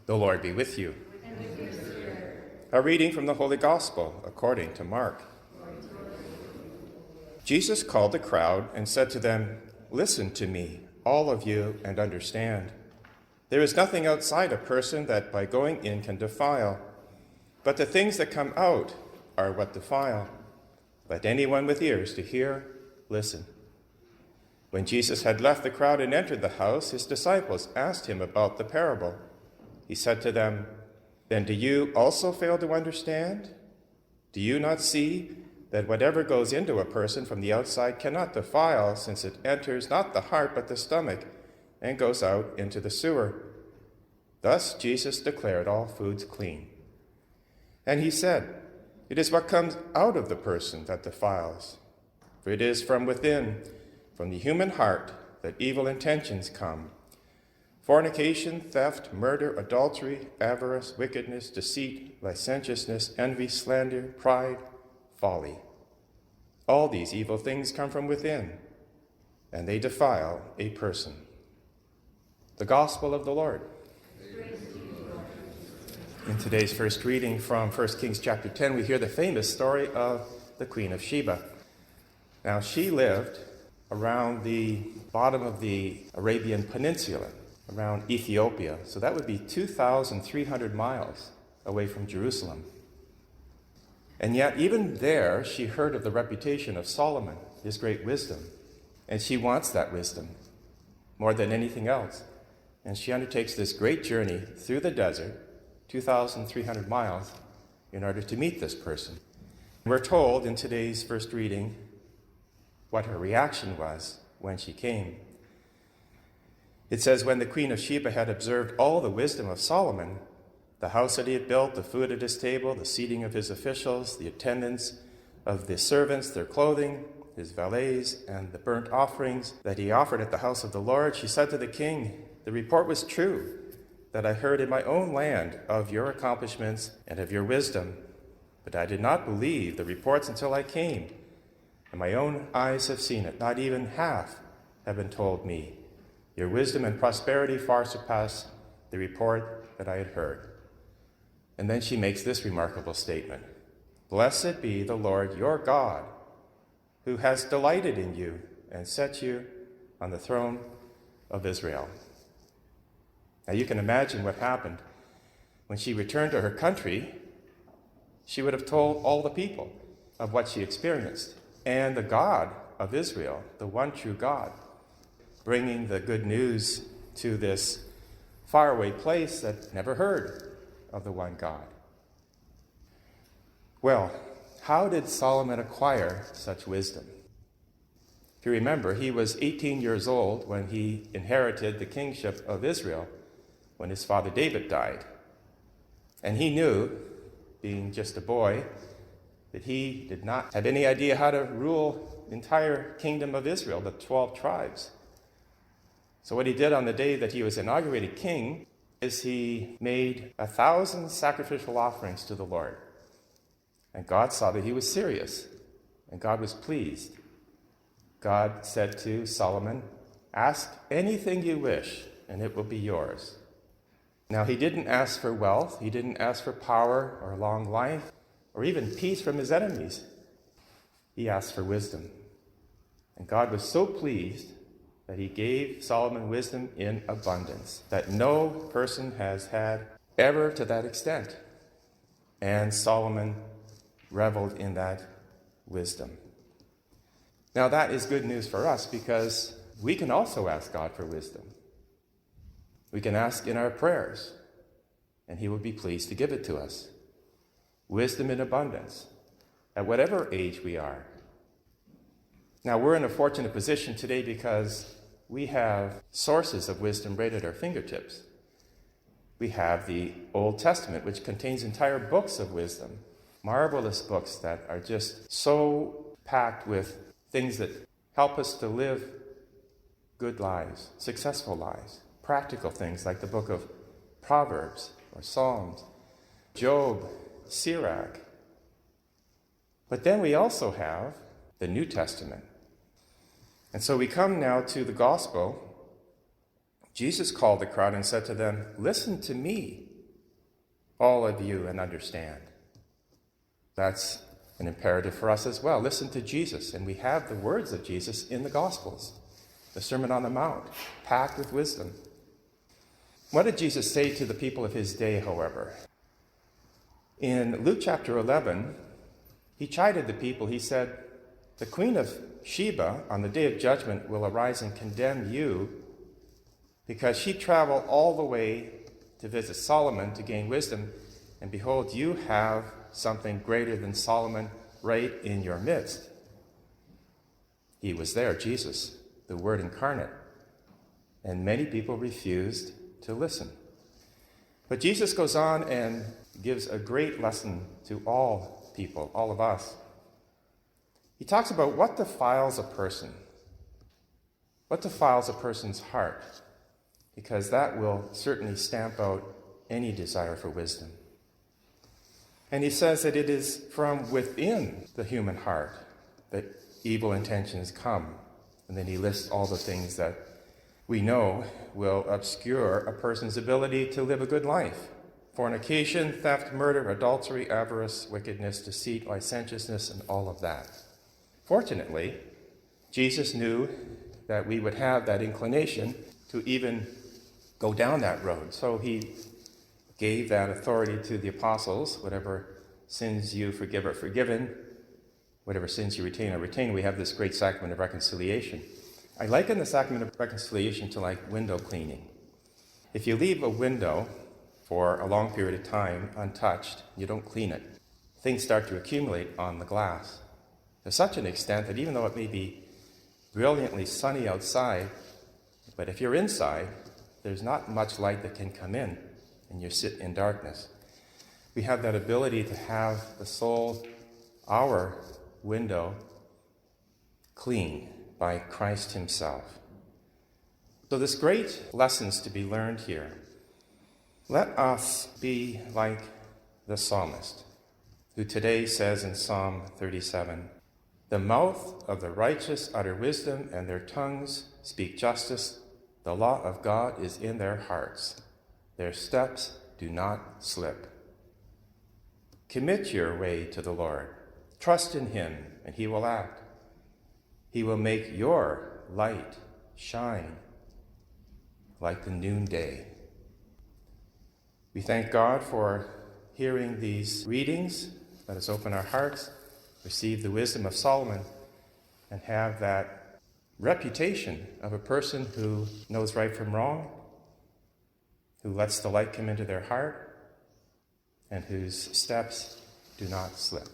The Lord be with you. And with your spirit. A reading from the Holy Gospel according to Mark. Jesus called the crowd and said to them, "Listen to me, all of you, and understand. There is nothing outside a person that by going in can defile, but the things that come out are what defile. Let anyone with ears to hear listen." When Jesus had left the crowd and entered the house, his disciples asked him about the parable. He said to them, "Then do you also fail to understand? Do you not see that whatever goes into a person from the outside cannot defile, since it enters not the heart but the stomach, and goes out into the sewer?" Thus Jesus declared all foods clean. And he said, "It is what comes out of the person that defiles. For it is from within, from the human heart, that evil intentions come: fornication, theft, murder, adultery, avarice, wickedness, deceit, licentiousness, envy, slander, pride, folly. All these evil things come from within, and they defile a person." The Gospel of the Lord. In today's first reading from 1 Kings chapter 10, we hear the famous story of the Queen of Sheba. Now, she lived around the bottom of the Arabian Peninsula, around Ethiopia. So that would be 2,300 miles away from Jerusalem. And yet, even there, she heard of the reputation of Solomon, his great wisdom. And she wants that wisdom more than anything else. And she undertakes this great journey through the desert, 2,300 miles, in order to meet this person. We're told in today's first reading what her reaction was when she came. It says, "When the Queen of Sheba had observed all the wisdom of Solomon, the house that he had built, the food at his table, the seating of his officials, the attendance of the servants, their clothing, his valets, and the burnt offerings that he offered at the house of the Lord, she said to the king, 'The report was true that I heard in my own land of your accomplishments and of your wisdom, but I did not believe the reports until I came, and my own eyes have seen it. Not even half have been told me. Your wisdom and prosperity far surpass the report that I had heard.'" And then she makes this remarkable statement: "Blessed be the Lord your God, who has delighted in you and set you on the throne of Israel." Now you can imagine what happened. When she returned to her country, she would have told all the people of what she experienced. And the God of Israel, the one true God, bringing the good news to this faraway place that never heard of the one God. Well, how did Solomon acquire such wisdom? If you remember, he was 18 years old when he inherited the kingship of Israel when his father David died. And he knew, being just a boy, that he did not have any idea how to rule the entire kingdom of Israel, the 12 tribes. So what he did on the day that he was inaugurated king is he made 1,000 sacrificial offerings to the Lord. And God saw that he was serious, and God was pleased. God said to Solomon, "Ask anything you wish, and it will be yours." Now, he didn't ask for wealth, he didn't ask for power or long life, or even peace from his enemies. He asked for wisdom. And God was so pleased that he gave Solomon wisdom in abundance that no person has had ever to that extent. And Solomon reveled in that wisdom. Now, that is good news for us because we can also ask God for wisdom. We can ask in our prayers, and he will be pleased to give it to us. Wisdom in abundance, at whatever age we are. Now, we're in a fortunate position today because we have sources of wisdom right at our fingertips. We have the Old Testament, which contains entire books of wisdom, marvelous books that are just so packed with things that help us to live good lives, successful lives. Practical things like the book of Proverbs or Psalms, Job, Sirach. But then we also have the New Testament. And so we come now to the gospel. Jesus called the crowd and said to them, "Listen to me, all of you and understand. That's an imperative for us as well. Listen to Jesus, and we have the words of Jesus in the Gospels, the Sermon on the Mount, packed with wisdom. What did Jesus say to the people of his day, however? In Luke chapter 11, he chided the people. He said, "The queen of Sheba on the day of judgment will arise and condemn you because she traveled all the way to visit Solomon to gain wisdom, and behold, you have something greater than Solomon right in your midst." He was there, Jesus, the Word incarnate, and many people refused to listen. But Jesus goes on and gives a great lesson to all people, all of us. He talks about what defiles a person, what defiles a person's heart, because that will certainly stamp out any desire for wisdom. And he says that it is from within the human heart that evil intentions come. And then he lists all the things that we know will obscure a person's ability to live a good life: fornication, theft, murder, adultery, avarice, wickedness, deceit, licentiousness, and all of that. Fortunately, Jesus knew that we would have that inclination to even go down that road. So he gave that authority to the apostles. Whatever sins you forgive are forgiven. Whatever sins you retain are retained. We have this great sacrament of reconciliation. I liken the sacrament of reconciliation to like window cleaning. If you leave a window for a long period of time untouched, you don't clean it, things start to accumulate on the glass to such an extent that even though it may be brilliantly sunny outside, but if you're inside, there's not much light that can come in, and you sit in darkness. We have that ability to have the soul, our window, clean by Christ himself. So there's great lessons to be learned here. Let us be like the psalmist, who today says in Psalm 37, "The mouth of the righteous utter wisdom, and their tongues speak justice. The law of God is in their hearts. Their steps do not slip." Commit your way to the Lord. Trust in him, and he will act. He will make your light shine like the noonday. We thank God for hearing these readings. Let us open our hearts, receive the wisdom of Solomon, and have that reputation of a person who knows right from wrong, who lets the light come into their heart, and whose steps do not slip.